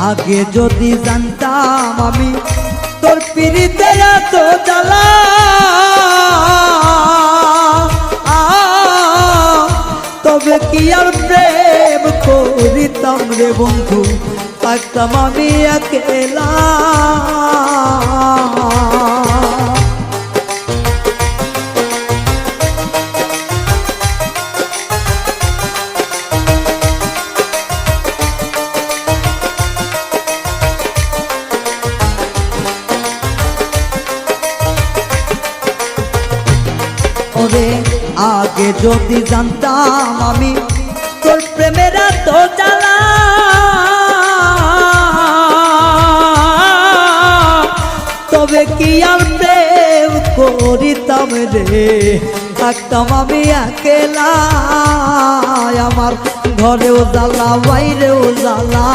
আগে যদি জানতাম আমি তোর পিরিতে এত জ্বালা, তবে কি আর প্রেম করিতাম রে বন্ধু, থাকতাম আমি একলা। আগে যদি জানতাম আমি তোর প্রেমের এত জ্বালা, তবে কি আর প্রেম করিতাম রে, থাকতাম আমি একলা। আমার ঘরেও জ্বালা বাইরেও জ্বালা।